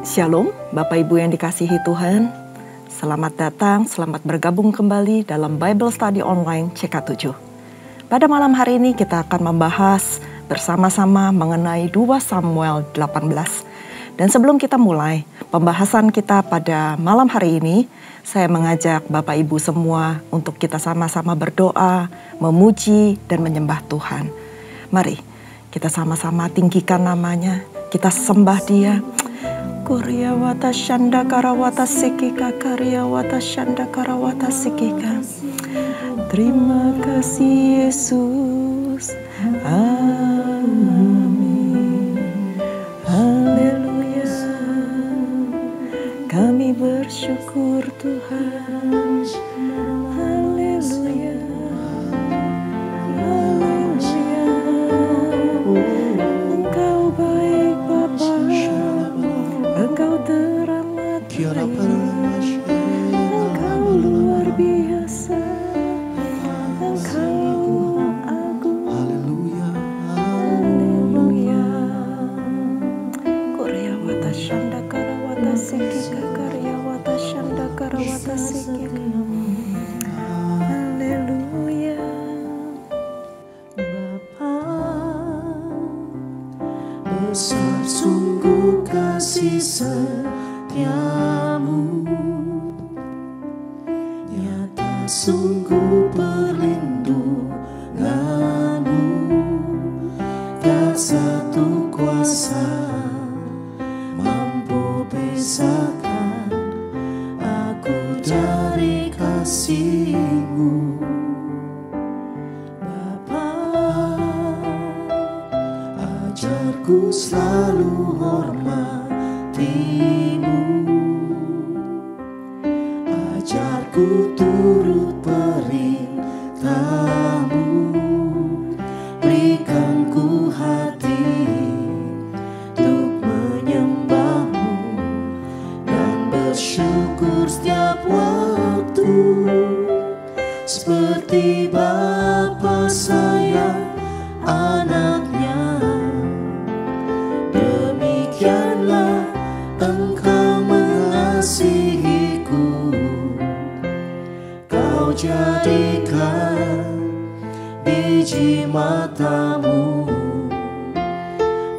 Shalom, Bapak Ibu yang dikasihi Tuhan. Selamat datang, selamat bergabung kembali dalam Bible Study Online CK7. Pada malam hari ini kita akan membahas bersama-sama mengenai 2 Samuel 18. Dan sebelum kita mulai pembahasan kita pada malam hari ini, saya mengajak Bapak Ibu semua untuk kita sama-sama berdoa, memuji dan menyembah Tuhan. Mari kita sama-sama tinggikan namanya, kita sembah Dia. Korea wata shanda karawata sikika karya wata shanda karawata sikika. Terima kasih Yesus. Amin. Haleluya. Kami bersyukur Tuhan. Haleluya. Haleluya. Engkau baik Bapa. Engkau teramat baik, Engkau luar biasa, Engkau agung. Haleluya, haleluya. Korea wata shanda karawata sikika karya wata shanda karawata sikika. Haleluya. Bapa, besar sungguh kasih setiamu, nyata sungguh perlindunganmu, tak satu kuasa mampu pisahkan aku dari kasih-Mu. Bapa, ajarku selalu hormati-Mu, ajarku turut perintah-Mu, berikan ku hati untuk menyembah-Mu dan bersyukur setiap waktu, seperti Bapa sayang anaknya. Demikianlah Engkau mengasihiku, Kau jadikan biji mata-Mu,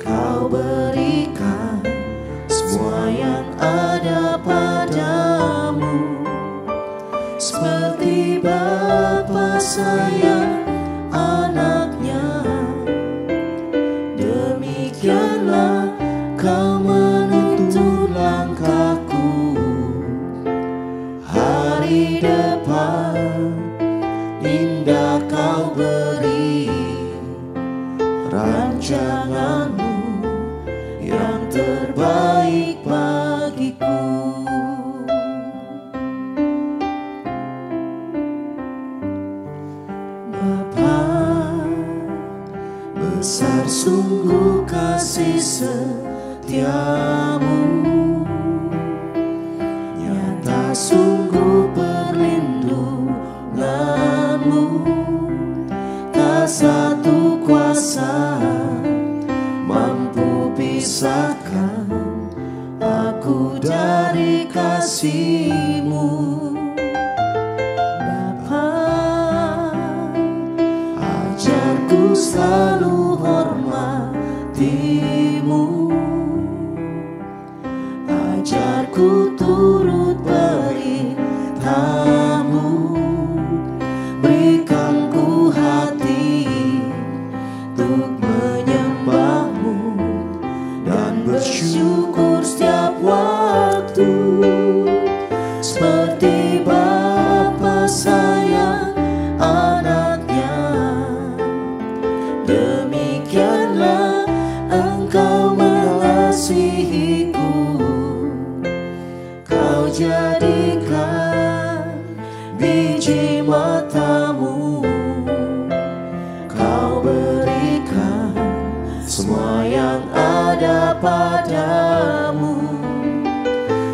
Kau berikan semua yang ada padamu, seperti Bapa sayang anaknya. Demikianlah Kau menuntun langkahku, hari depan indah Kau beri, rancangan-Mu yang terbaik bagiku. Bapa, besar sungguh kasih setiamu, nyata sungguh perlindunganmu, tak satu kuasa mampu pisahkan aku dari kasih-Mu. Bapa, ajarku selalu hormati-Mu, ajarku turut perintah-Mu, berikan ku hati untuk menyembah-Mu dan bersyukur setiap waktu, seperti Bapa sayang anaknya. Demikianlah Engkau mengasihiku, Kau jadikan biji mata-Mu, Kau berikan semua yang ada padamu,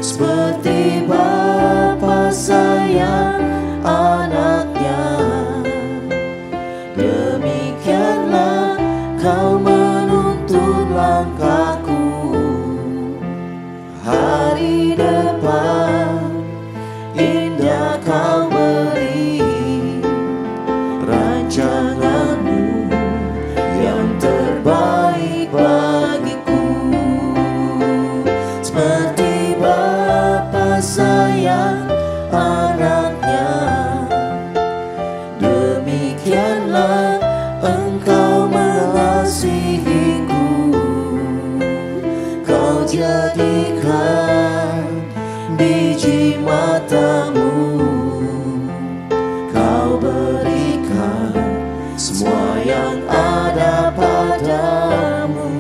seperti Bapa sayang anaknya. Demikianlah Kau menuntun langkahku, jadikan biji matamu, kau berikan semua yang ada padamu.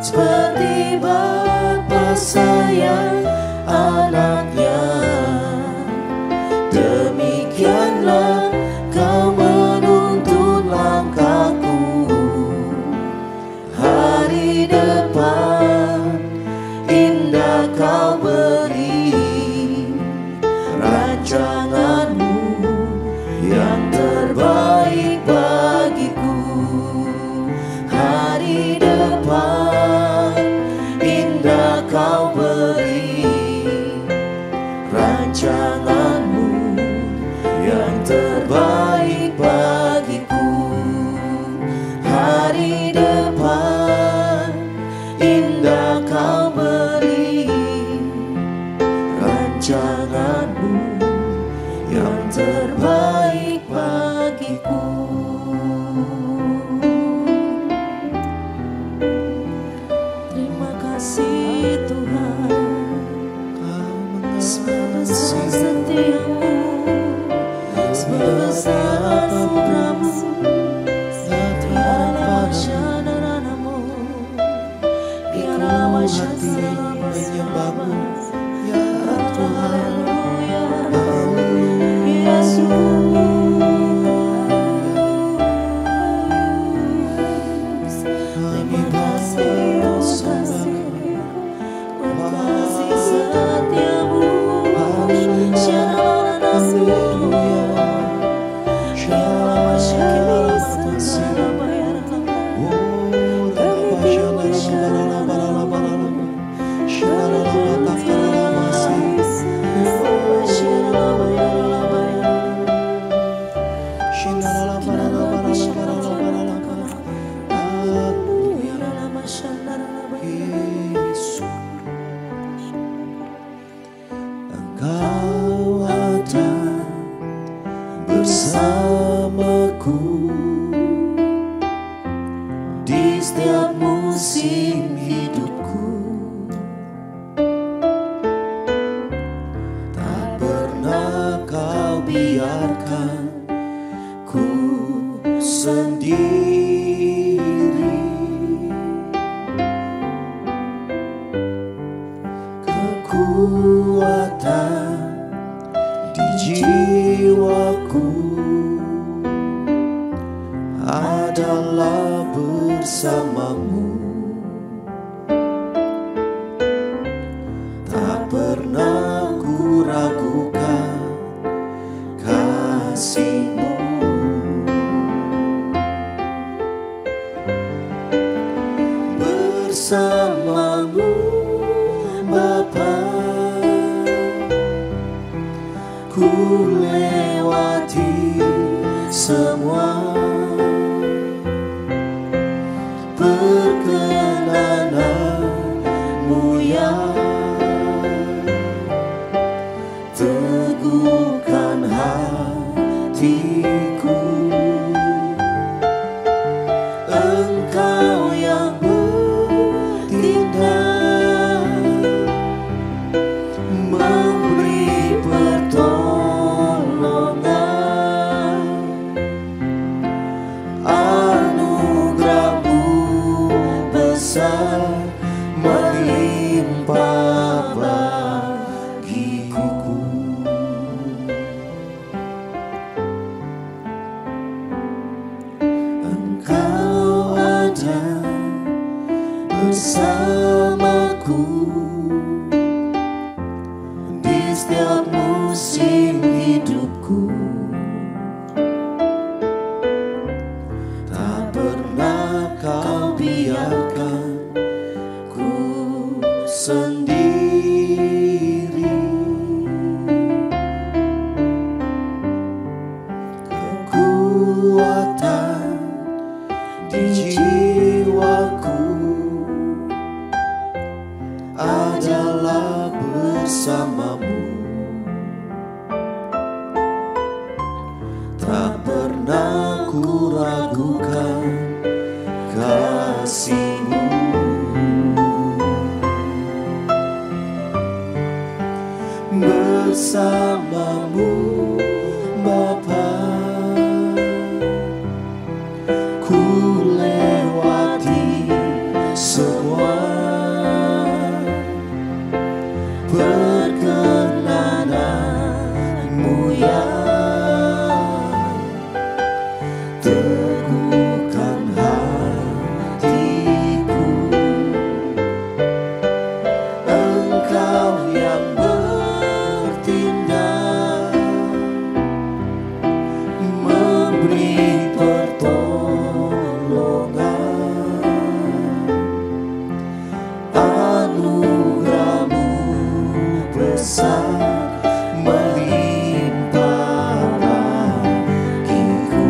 Seperti Bapa sayang anaknya, demikianlah kau menuntun langkahku. Hari depan indah kau beri, rancanganmu yang terbaik bagiku. Hari depan indah kau beri, rancanganmu yang terbaik bagiku. Hari depan indah kau beri, rancanganmu yang terbaik bagiku. Terima kasih Tuhan, sebesar setiamu, sebesar anugerahmu, tiada masyarakat-Mu, tiada masyarakat-Mu, ya Tuhan, Yesus. Terima kasih setiamu, Engkau ada bersamaku di setiap musim hidupku. Tak pernah kau biarkan ku sendiri. Kekuatan di jiwaku adalah bersamamu. Tak pernah ku ragukan kasih-Mu. Bersamamu Bapa, ku lewati semua perkenanan-Mu yang teguhkan hatiku. Engkau yang bertindak, memberi pertolongan, anugerah-Mu besar melimpah bagiku. Engkau ada bersamaku di setiap musim hidupku. Tak pernah kau biarkan ku sendiri. Kekuatan di jiwaku adalah bersamamu. Tak pernah ku ragukan kasih-Mu. perkenananmu ya teguhkan hatiku. Engkau yang bertindak memberi pertolongan, anugerahmu besar melimpah bagiku.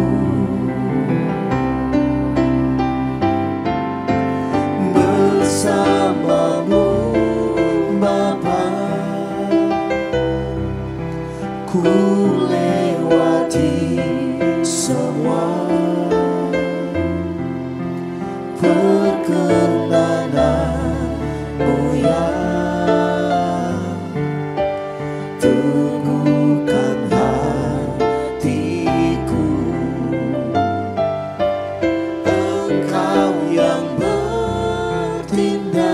Bersamamu Bapa ku lewati semua perkenananmu ya teguhkan hatiku. Engkau yang bertindak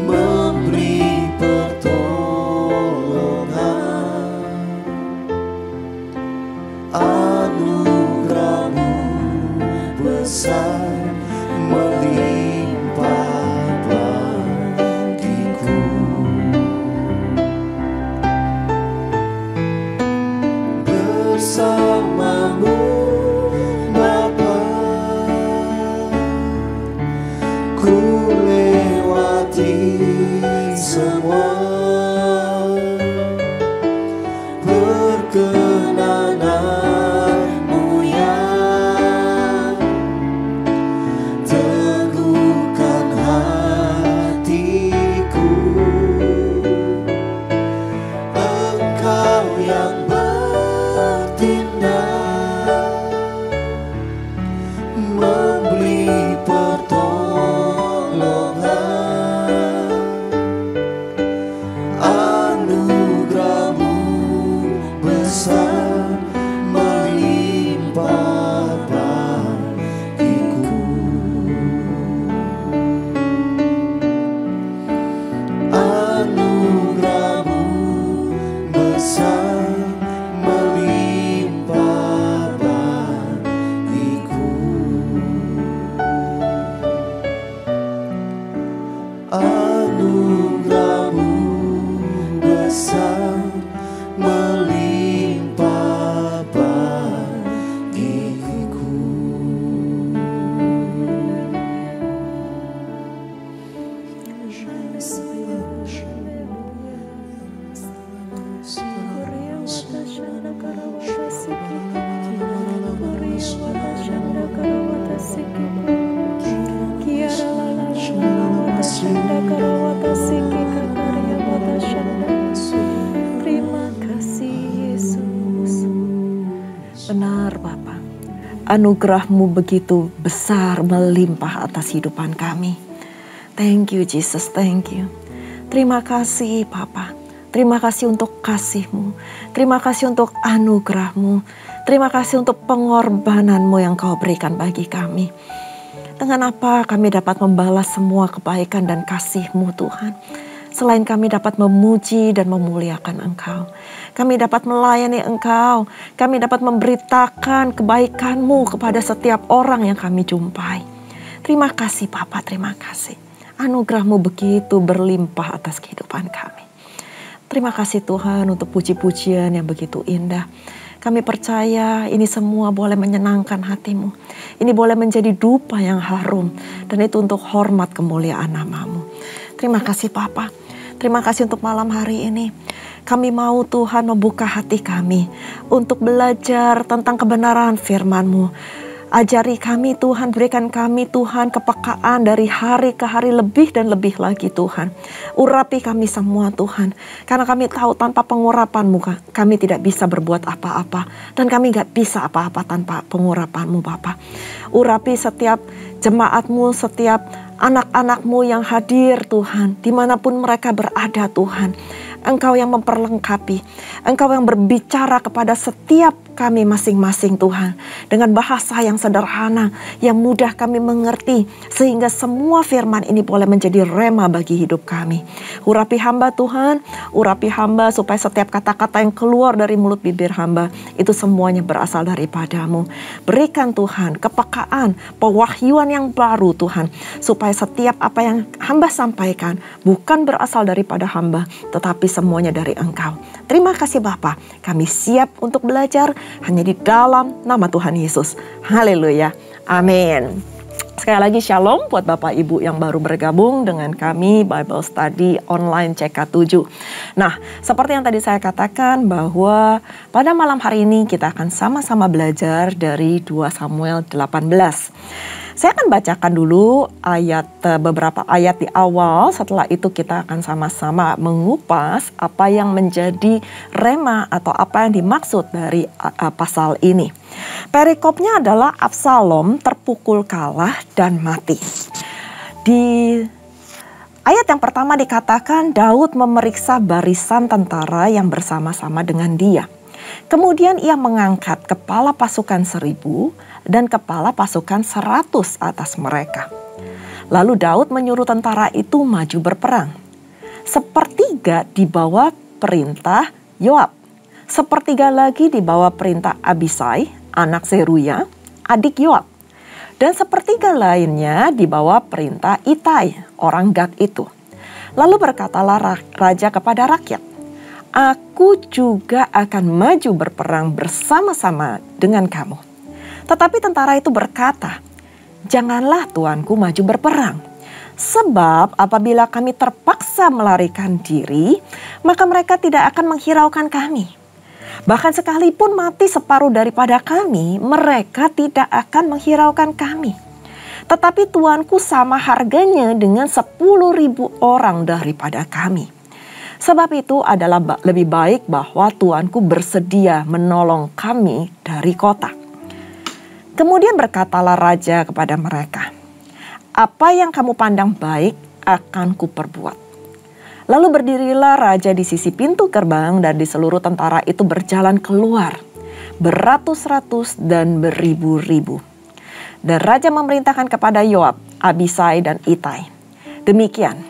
memberi pertolongan, anugerahmu besar melimpah bagiku. Bersamamu Bapa ku lewati semua perkenananmu ya teguhkan hatiku. Engkau yang bertindak memberi pertolongan, anugerahmu besar melimpah bagiku. Anugerahmu besar melimpah bagiku. Anugerahmu besar melimpah bagiku. Terima kasih Yesus. Benar Bapa, anugerah-Mu begitu besar melimpah atas hidupan kami. Thank you Jesus, thank you. Terima kasih Bapa. Terima kasih untuk kasih-Mu. Terima kasih untuk anugerah-Mu. Terima kasih untuk pengorbanan-Mu yang Kau berikan bagi kami. Dengan apa kami dapat membalas semua kebaikan dan kasih-Mu Tuhan. Selain kami dapat memuji dan memuliakan Engkau. Kami dapat melayani Engkau. Kami dapat memberitakan kebaikan-Mu kepada setiap orang yang kami jumpai. Terima kasih Bapa, terima kasih. Anugerah-Mu begitu berlimpah atas kehidupan kami. Terima kasih Tuhan untuk puji-pujian yang begitu indah. Kami percaya ini semua boleh menyenangkan hati-Mu. Ini boleh menjadi dupa yang harum. Dan itu untuk hormat kemuliaan nama-Mu. Terima kasih Bapa. Terima kasih untuk malam hari ini. Kami mau Tuhan membuka hati kami untuk belajar tentang kebenaran firman-Mu. Ajari kami Tuhan, berikan kami Tuhan kepekaan dari hari ke hari lebih dan lebih lagi Tuhan. Urapi kami semua Tuhan. Karena kami tahu tanpa pengurapan-Mu kami tidak bisa berbuat apa-apa. Dan kami gak bisa apa-apa tanpa pengurapan-Mu Bapa. Urapi setiap jemaat-Mu, setiap anak-anak-Mu yang hadir Tuhan, dimanapun mereka berada Tuhan. Engkau yang memperlengkapi, Engkau yang berbicara kepada setiap kami masing-masing Tuhan. Dengan bahasa yang sederhana, yang mudah kami mengerti. Sehingga semua firman ini boleh menjadi rema bagi hidup kami. Urapi hamba Tuhan, urapi hamba supaya setiap kata-kata yang keluar dari mulut bibir hamba, itu semuanya berasal daripada-Mu. Berikan Tuhan kepekaan, pewahyuan yang baru Tuhan. Supaya setiap apa yang hamba sampaikan bukan berasal daripada hamba, tetapi semuanya dari Engkau. Terima kasih Bapa, kami siap untuk belajar hanya di dalam nama Tuhan Yesus. Haleluya, amin. Sekali lagi shalom buat Bapak Ibu yang baru bergabung dengan kami Bible Study Online CK7. Nah, seperti yang tadi saya katakan bahwa pada malam hari ini kita akan sama-sama belajar dari 2 Samuel 18. Saya akan bacakan dulu beberapa ayat di awal, setelah itu kita akan sama-sama mengupas apa yang menjadi rema atau apa yang dimaksud dari pasal ini. Perikopnya adalah Absalom terpukul kalah dan mati. Di ayat yang pertama dikatakan Daud memeriksa barisan tentara yang bersama-sama dengan dia. Kemudian ia mengangkat kepala pasukan 1000 dan kepala pasukan 100 atas mereka. Lalu Daud menyuruh tentara itu maju berperang. Sepertiga di bawah perintah Yoab. Sepertiga lagi di bawah perintah Abisai, anak Zeruya, adik Yoab. Dan sepertiga lainnya di bawah perintah Itai, orang Gad itu. Lalu berkatalah raja kepada rakyat, "Aku juga akan maju berperang bersama-sama dengan kamu." Tetapi tentara itu berkata, "Janganlah tuanku maju berperang. Sebab apabila kami terpaksa melarikan diri, maka mereka tidak akan menghiraukan kami. Bahkan sekalipun mati separuh daripada kami, mereka tidak akan menghiraukan kami. Tetapi tuanku sama harganya dengan 10.000 orang daripada kami. Sebab itu adalah lebih baik bahwa tuanku bersedia menolong kami dari kota." Kemudian berkatalah raja kepada mereka, "Apa yang kamu pandang baik akan kuperbuat." Lalu berdirilah raja di sisi pintu gerbang dan di seluruh tentara itu berjalan keluar, beratus-ratus dan beribu-ribu. Dan raja memerintahkan kepada Yoab, Abisai dan Itai, "Demikian,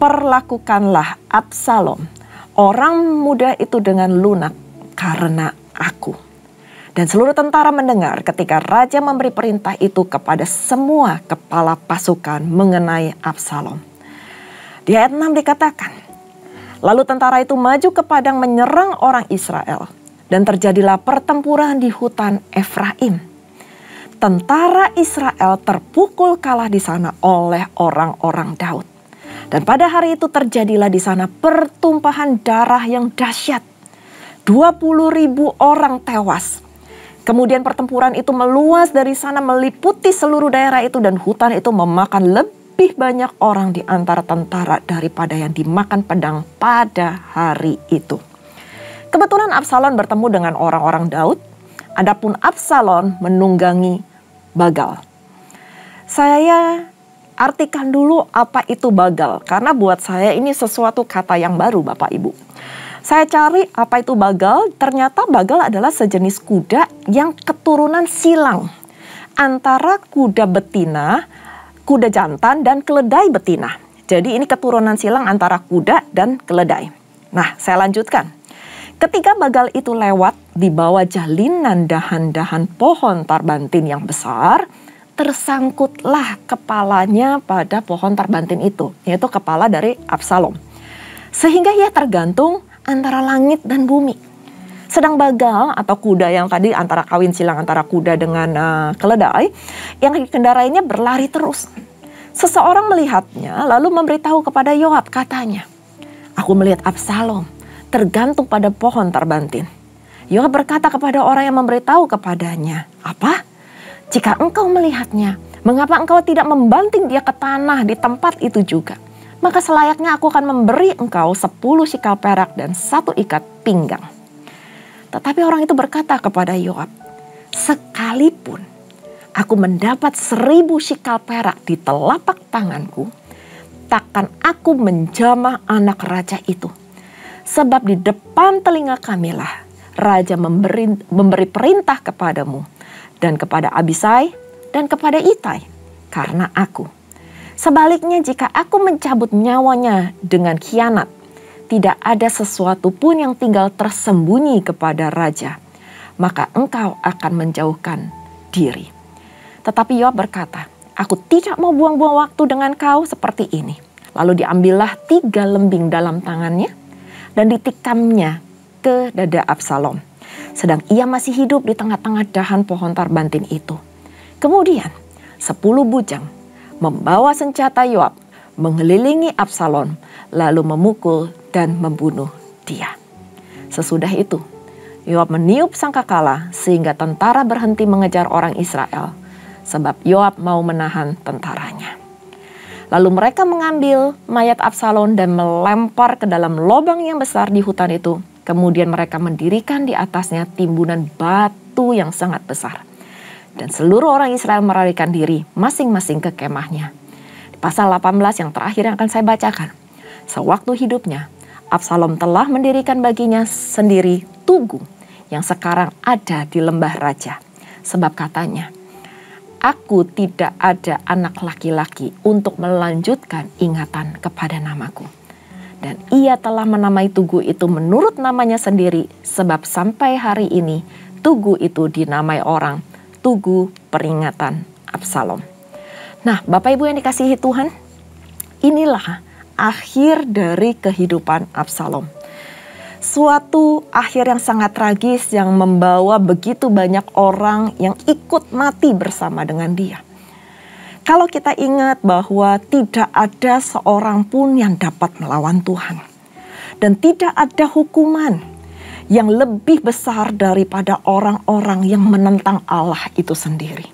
perlakukanlah Absalom, orang muda itu dengan lunak karena aku." Dan seluruh tentara mendengar ketika raja memberi perintah itu kepada semua kepala pasukan mengenai Absalom. Di ayat 6 dikatakan, "Lalu tentara itu maju ke padang menyerang orang Israel, dan terjadilah pertempuran di hutan Efraim. Tentara Israel terpukul kalah di sana oleh orang-orang Daud. Dan pada hari itu terjadilah di sana pertumpahan darah yang dahsyat. 20.000 orang tewas. Kemudian pertempuran itu meluas dari sana meliputi seluruh daerah itu dan hutan itu memakan lebih banyak orang di antara tentara daripada yang dimakan pedang pada hari itu." Kebetulan Absalom bertemu dengan orang-orang Daud, adapun Absalom menunggangi Bagal. Saya artikan dulu apa itu Bagal, karena buat saya ini sesuatu kata yang baru Bapak Ibu. Saya cari apa itu Bagal, ternyata Bagal adalah sejenis kuda yang keturunan silang antara kuda betina, kuda jantan, dan keledai betina. Jadi ini keturunan silang antara kuda dan keledai. Nah, saya lanjutkan. Ketika Bagal itu lewat di bawah jalinan dahan-dahan pohon tarbantin yang besar, tersangkutlah kepalanya pada pohon tarbantin itu, yaitu kepala dari Absalom. Sehingga ia tergantung antara langit dan bumi. Sedang Bagal atau kuda yang tadi antara kawin silang antara kuda dengan keledai, yang dikendarainya berlari terus. Seseorang melihatnya lalu memberitahu kepada Yoab, katanya, "Aku melihat Absalom tergantung pada pohon tarbantin." Yoab berkata kepada orang yang memberitahu kepadanya, "Apa? Jika engkau melihatnya, mengapa engkau tidak membanting dia ke tanah di tempat itu juga? Maka selayaknya aku akan memberi engkau 10 sikal perak dan 1 ikat pinggang." Tetapi orang itu berkata kepada Yoab, "Sekalipun aku mendapat 1000 shikal perak di telapak tanganku, takkan aku menjamah anak raja itu. Sebab di depan telinga kamilah raja memberi perintah kepadamu dan kepada Abisai dan kepada Itai karena aku. Sebaliknya jika aku mencabut nyawanya dengan khianat, tidak ada sesuatu pun yang tinggal tersembunyi kepada raja, maka engkau akan menjauhkan diri. Tetapi Yoab berkata, aku tidak mau buang-buang waktu dengan kau seperti ini. Lalu diambillah 3 lembing dalam tangannya dan ditikamnya ke dada Absalom, sedang ia masih hidup di tengah-tengah dahan pohon tarbantin itu. Kemudian 10 bujang membawa senjata Yoab mengelilingi Absalom, lalu memukul dan membunuh dia. Sesudah itu, Yoab meniup sangkakala sehingga tentara berhenti mengejar orang Israel, sebab Yoab mau menahan tentaranya. Lalu mereka mengambil mayat Absalom dan melempar ke dalam lubang yang besar di hutan itu. Kemudian mereka mendirikan di atasnya timbunan batu yang sangat besar. Dan seluruh orang Israel melarikan diri masing-masing ke kemahnya. Di pasal 18 yang terakhir yang akan saya bacakan. Sewaktu hidupnya, Absalom telah mendirikan baginya sendiri tugu yang sekarang ada di lembah raja. Sebab katanya, aku tidak ada anak laki-laki untuk melanjutkan ingatan kepada namaku. Dan ia telah menamai tugu itu menurut namanya sendiri, sebab sampai hari ini tugu itu dinamai orang Tugu Peringatan Absalom. Nah, Bapak Ibu yang dikasihi Tuhan, inilah akhir dari kehidupan Absalom. Suatu akhir yang sangat tragis yang membawa begitu banyak orang yang ikut mati bersama dengan dia. Kalau kita ingat bahwa tidak ada seorang pun yang dapat melawan Tuhan. Dan tidak ada hukuman yang lebih besar daripada orang-orang yang menentang Allah itu sendiri.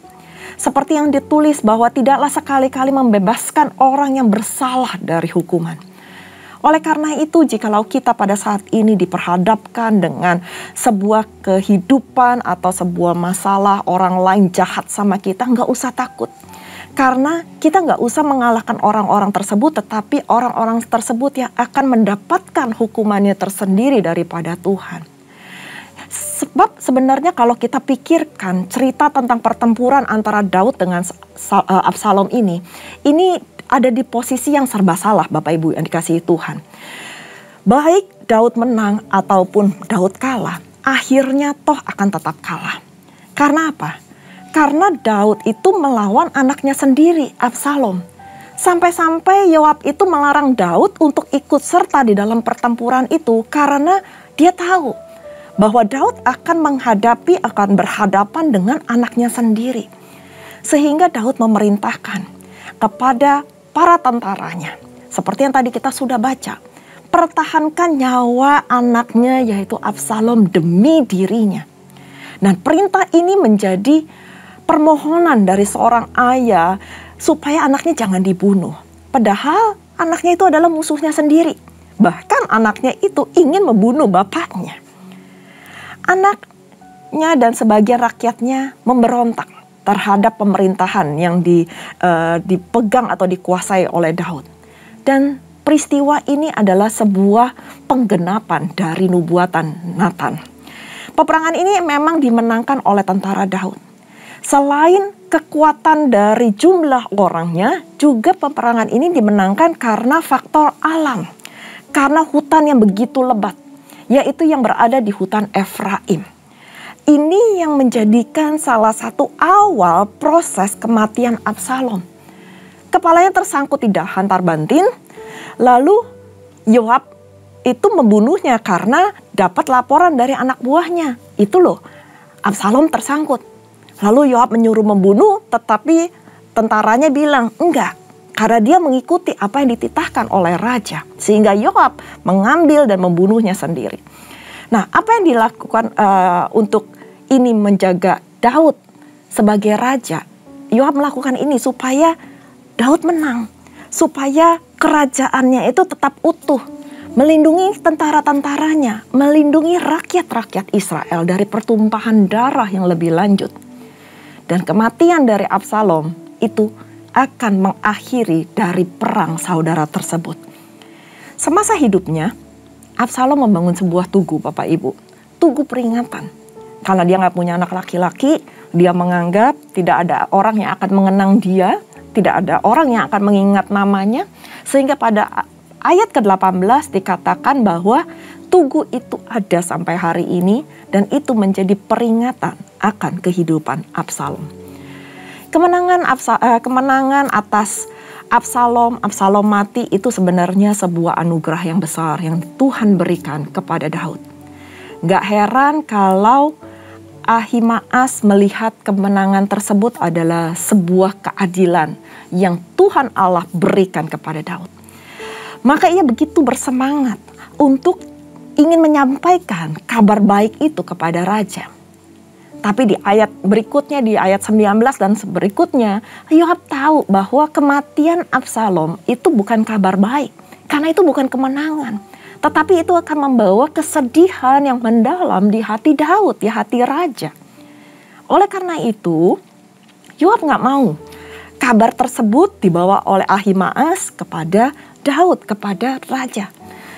Seperti yang ditulis bahwa tidaklah sekali-kali membebaskan orang yang bersalah dari hukuman. Oleh karena itu, jikalau kita pada saat ini diperhadapkan dengan sebuah kehidupan atau sebuah masalah, orang lain jahat sama kita, nggak usah takut. Karena kita nggak usah mengalahkan orang-orang tersebut, tetapi orang-orang tersebut yang akan mendapatkan hukumannya tersendiri daripada Tuhan. Sebab sebenarnya kalau kita pikirkan cerita tentang pertempuran antara Daud dengan Absalom ini ada di posisi yang serba salah, Bapak Ibu yang dikasihi Tuhan. Baik Daud menang ataupun Daud kalah, akhirnya toh akan tetap kalah. Karena apa? Karena Daud itu melawan anaknya sendiri, Absalom. Sampai-sampai Yoab itu melarang Daud untuk ikut serta di dalam pertempuran itu karena dia tahu bahwa Daud akan berhadapan dengan anaknya sendiri. Sehingga Daud memerintahkan kepada para tentaranya, seperti yang tadi kita sudah baca, pertahankan nyawa anaknya yaitu Absalom demi dirinya. Nah, perintah ini menjadi permohonan dari seorang ayah supaya anaknya jangan dibunuh. Padahal anaknya itu adalah musuhnya sendiri. Bahkan anaknya itu ingin membunuh bapaknya. Anaknya dan sebagian rakyatnya memberontak terhadap pemerintahan yang dipegang atau dikuasai oleh Daud. Dan peristiwa ini adalah sebuah penggenapan dari nubuatan Nathan. Peperangan ini memang dimenangkan oleh tentara Daud. Selain kekuatan dari jumlah orangnya, juga peperangan ini dimenangkan karena faktor alam. Karena hutan yang begitu lebat, yaitu yang berada di hutan Efraim. Ini yang menjadikan salah satu awal proses kematian Absalom. Kepalanya tersangkut di dahan tarbantin, lalu Yoab itu membunuhnya karena dapat laporan dari anak buahnya. Itu loh, Absalom tersangkut. Lalu Yoab menyuruh membunuh, tetapi tentaranya bilang enggak. Karena dia mengikuti apa yang dititahkan oleh raja. Sehingga Yoab mengambil dan membunuhnya sendiri. Nah, apa yang dilakukan untuk ini menjaga Daud sebagai raja? Yoab melakukan ini supaya Daud menang. Supaya kerajaannya itu tetap utuh. Melindungi tentara-tentaranya. Melindungi rakyat-rakyat Israel dari pertumpahan darah yang lebih lanjut. Dan kematian dari Absalom itu akan mengakhiri dari perang saudara tersebut. Semasa hidupnya, Absalom membangun sebuah tugu, Bapak Ibu. Tugu peringatan. Karena dia nggak punya anak laki-laki, dia menganggap tidak ada orang yang akan mengenang dia, tidak ada orang yang akan mengingat namanya. Sehingga pada ayat ke-18 dikatakan bahwa tugu itu ada sampai hari ini dan itu menjadi peringatan akan kehidupan Absalom. Kemenangan atas Absalom mati itu sebenarnya sebuah anugerah yang besar yang Tuhan berikan kepada Daud. Gak heran kalau Ahimaas melihat kemenangan tersebut adalah sebuah keadilan yang Tuhan Allah berikan kepada Daud. Maka ia begitu bersemangat untuk ingin menyampaikan kabar baik itu kepada raja. Tapi di ayat berikutnya, di ayat 19 dan berikutnya, Yoab tahu bahwa kematian Absalom itu bukan kabar baik. Karena itu bukan kemenangan. Tetapi itu akan membawa kesedihan yang mendalam di hati Daud, di hati raja. Oleh karena itu, Yoab gak mau kabar tersebut dibawa oleh Ahimaas kepada Daud, kepada raja.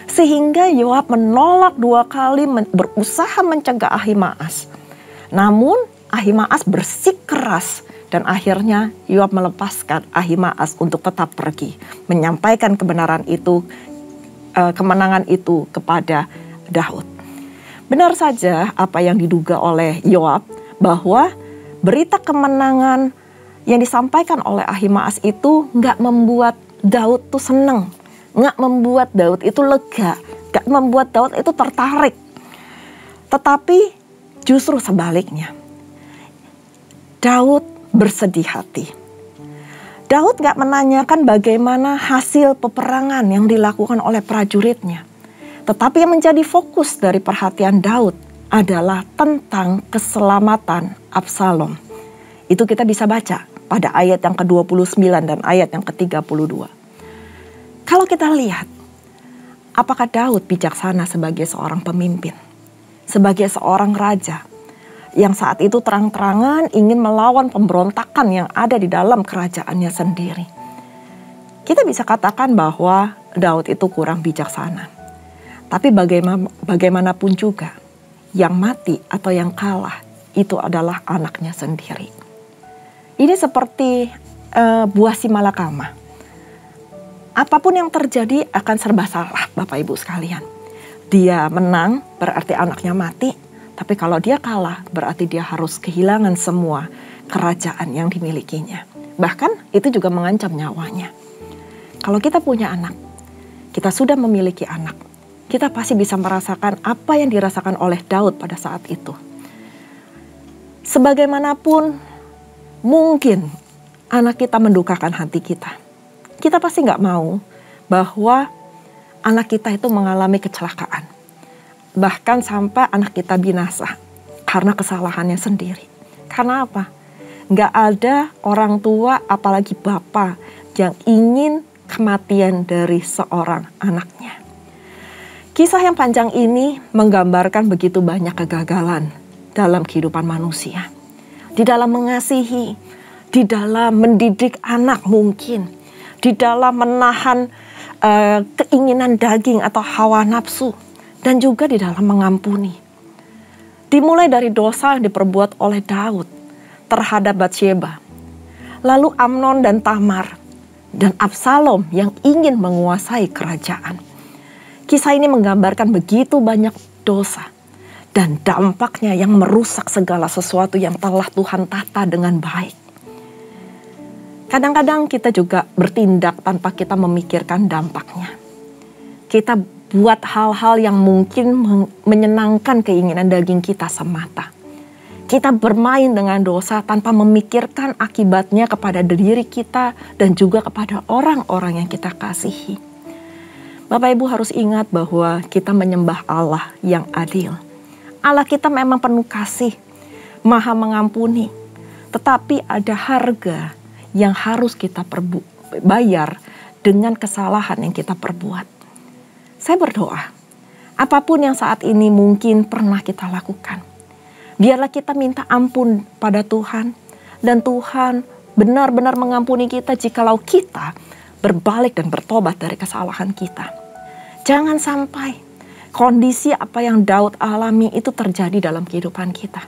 Sehingga Yoab menolak 2 kali berusaha mencegah Ahimaas. Namun Ahimaas bersikeras dan akhirnya Yoab melepaskan Ahimaas untuk tetap pergi. Menyampaikan kebenaran itu, kemenangan itu kepada Daud. Benar saja apa yang diduga oleh Yoab bahwa berita kemenangan yang disampaikan oleh Ahimaas itu gak membuat Daud tuh seneng. Gak membuat Daud itu lega. Gak membuat Daud itu tertarik. Tetapi justru sebaliknya, Daud bersedih hati. Daud gak menanyakan bagaimana hasil peperangan yang dilakukan oleh prajuritnya. Tetapi yang menjadi fokus dari perhatian Daud adalah tentang keselamatan Absalom. Itu kita bisa baca pada ayat yang ke-29 dan ayat yang ke-32. Kalau kita lihat, apakah Daud bijaksana sebagai seorang pemimpin? Sebagai seorang raja yang saat itu terang-terangan ingin melawan pemberontakan yang ada di dalam kerajaannya sendiri. Kita bisa katakan bahwa Daud itu kurang bijaksana. Tapi bagaimanapun juga, yang mati atau yang kalah itu adalah anaknya sendiri. Ini seperti buah si malakama. Apapun yang terjadi akan serba salah, Bapak Ibu sekalian. Dia menang berarti anaknya mati, tapi kalau dia kalah berarti dia harus kehilangan semua kerajaan yang dimilikinya. Bahkan itu juga mengancam nyawanya. Kalau kita punya anak, kita sudah memiliki anak, kita pasti bisa merasakan apa yang dirasakan oleh Daud pada saat itu. Sebagaimanapun mungkin anak kita mendukakan hati kita, kita pasti gak mau bahwa anak kita itu mengalami kecelakaan. Bahkan sampai anak kita binasa karena kesalahannya sendiri. Karena apa? Gak ada orang tua apalagi bapak yang ingin kematian dari seorang anaknya. Kisah yang panjang ini menggambarkan begitu banyak kegagalan dalam kehidupan manusia. Di dalam mengasihi, di dalam mendidik anak mungkin, di dalam menahan keinginan daging atau hawa nafsu, dan juga di dalam mengampuni. Dimulai dari dosa yang diperbuat oleh Daud terhadap Batsheba, lalu Amnon dan Tamar, dan Absalom yang ingin menguasai kerajaan. Kisah ini menggambarkan begitu banyak dosa dan dampaknya yang merusak segala sesuatu yang telah Tuhan tata dengan baik. Kadang-kadang kita juga bertindak tanpa kita memikirkan dampaknya. Kita buat hal-hal yang mungkin menyenangkan keinginan daging kita semata. Kita bermain dengan dosa tanpa memikirkan akibatnya kepada diri kita dan juga kepada orang-orang yang kita kasihi. Bapak Ibu harus ingat bahwa kita menyembah Allah yang adil. Allah kita memang penuh kasih, maha mengampuni. Tetapi ada harga yang harus kita bayar dengan kesalahan yang kita perbuat. Saya berdoa, apapun yang saat ini mungkin pernah kita lakukan, biarlah kita minta ampun pada Tuhan Dan Tuhan benar-benar mengampuni kita jikalau kita berbalik dan bertobat dari kesalahan kita. Jangan sampai kondisi apa yang Daud alami itu terjadi dalam kehidupan kita.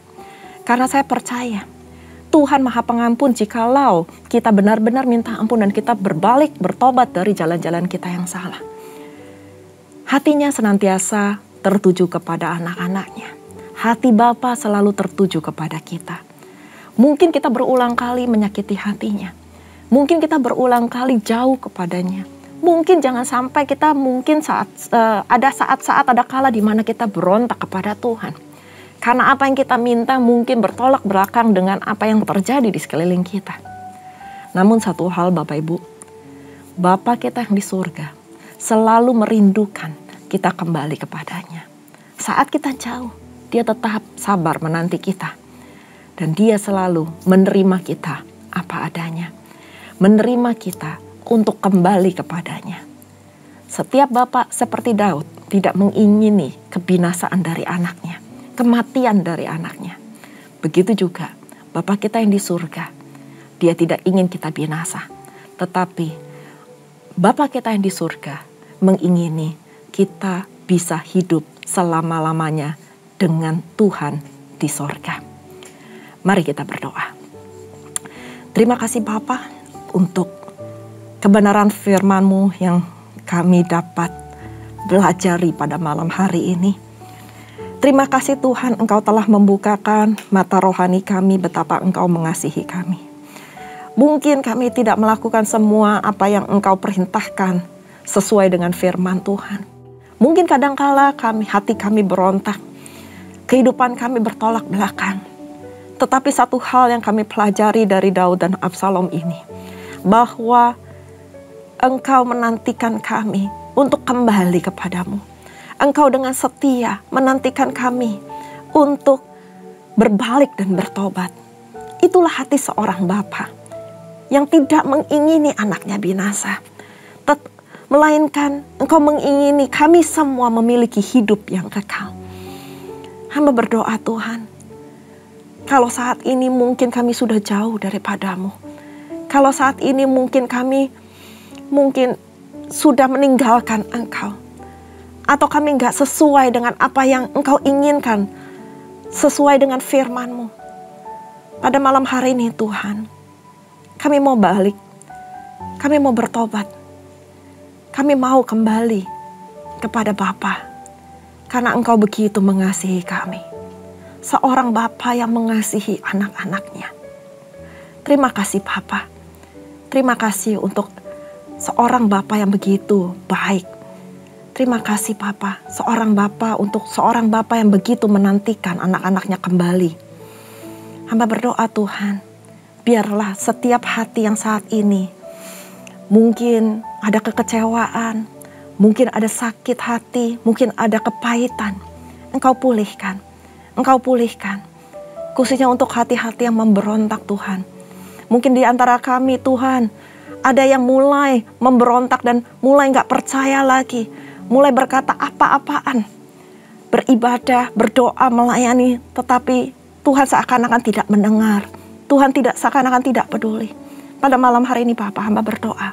Karena saya percaya Tuhan Maha Pengampun jikalau kita benar-benar minta ampun dan kita berbalik, bertobat dari jalan-jalan kita yang salah. Hatinya senantiasa tertuju kepada anak-anaknya. Hati Bapa selalu tertuju kepada kita. Mungkin kita berulang kali menyakiti hatinya. Mungkin kita berulang kali jauh kepadanya. Mungkin jangan sampai kita ada saat-saat, ada kala di mana kita berontak kepada Tuhan. Karena apa yang kita minta mungkin bertolak belakang dengan apa yang terjadi di sekeliling kita. Namun satu hal Bapak Ibu, Bapa kita yang di surga selalu merindukan kita kembali kepadanya. Saat kita jauh, Dia tetap sabar menanti kita. Dan Dia selalu menerima kita apa adanya. Menerima kita untuk kembali kepadanya. Setiap bapak seperti Daud tidak mengingini kebinasaan dari anaknya, kematian dari anaknya. Begitu juga Bapa kita yang di surga, Dia tidak ingin kita binasa. Tetapi Bapa kita yang di surga mengingini kita bisa hidup selama-lamanya dengan Tuhan di surga. Mari kita berdoa. Terima kasih Bapa untuk kebenaran firman-Mu yang kami dapat belajari pada malam hari ini. Terima kasih Tuhan, Engkau telah membukakan mata rohani kami betapa Engkau mengasihi kami. Mungkin kami tidak melakukan semua apa yang Engkau perintahkan sesuai dengan firman Tuhan. Mungkin kadangkala hati kami berontak, kehidupan kami bertolak belakang. Tetapi satu hal yang kami pelajari dari Daud dan Absalom ini, bahwa Engkau menantikan kami untuk kembali kepadamu. Engkau dengan setia menantikan kami untuk berbalik dan bertobat. Itulah hati seorang bapa yang tidak mengingini anaknya binasa. Melainkan Engkau mengingini kami semua memiliki hidup yang kekal. Hamba berdoa Tuhan, kalau saat ini mungkin kami sudah jauh daripadamu. Kalau saat ini mungkin kami sudah meninggalkan Engkau. Atau kami gak sesuai dengan apa yang Engkau inginkan. Sesuai dengan firman-Mu. Pada malam hari ini Tuhan, kami mau balik. Kami mau bertobat. Kami mau kembali kepada Bapa. Karena Engkau begitu mengasihi kami. Seorang Bapa yang mengasihi anak-anaknya. Terima kasih Bapa. Terima kasih untuk seorang Bapa yang begitu baik. Terima kasih Bapa, seorang Bapa yang begitu menantikan anak-anaknya kembali. Hamba berdoa Tuhan, biarlah setiap hati yang saat ini mungkin ada kekecewaan, mungkin ada sakit hati, mungkin ada kepahitan. Engkau pulihkan. Khususnya untuk hati-hati yang memberontak Tuhan. Mungkin di antara kami Tuhan, ada yang mulai memberontak dan mulai gak percaya lagi. Mulai berkata apa-apaan. Beribadah, berdoa, melayani. Tetapi Tuhan seakan-akan tidak mendengar. Tuhan seakan-akan tidak peduli. Pada malam hari ini Bapa, hamba berdoa.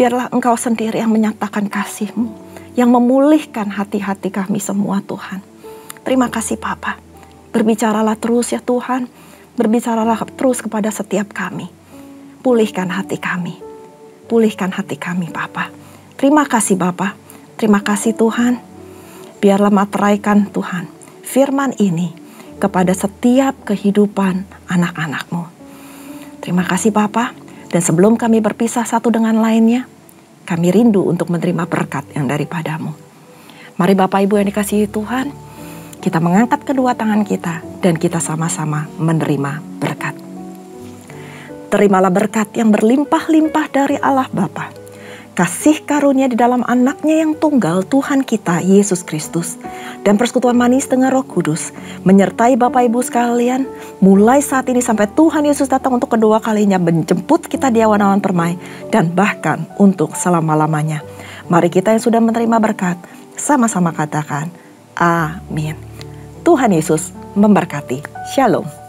Biarlah Engkau sendiri yang menyatakan kasih-Mu. Yang memulihkan hati-hati kami semua Tuhan. Terima kasih Bapa. Berbicaralah terus ya Tuhan. Berbicaralah terus kepada setiap kami. Pulihkan hati kami. Pulihkan hati kami Bapa. Terima kasih Bapa. Terima kasih Tuhan. Biarlah materaikan Tuhan firman ini kepada setiap kehidupan anak-anak-Mu. Terima kasih Bapa. Dan sebelum kami berpisah satu dengan lainnya, kami rindu untuk menerima berkat yang daripada-Mu. Mari Bapak Ibu yang dikasihi Tuhan, kita mengangkat kedua tangan kita dan kita sama-sama menerima berkat. Terimalah berkat yang berlimpah-limpah dari Allah Bapa. Kasih karunia di dalam anaknya yang tunggal Tuhan kita Yesus Kristus. Dan persekutuan manis dengan Roh Kudus menyertai Bapak Ibu sekalian mulai saat ini sampai Tuhan Yesus datang untuk kedua kalinya menjemput kita di awan-awan permai dan bahkan untuk selama-lamanya. Mari kita yang sudah menerima berkat sama-sama katakan amin. Tuhan Yesus memberkati. Shalom.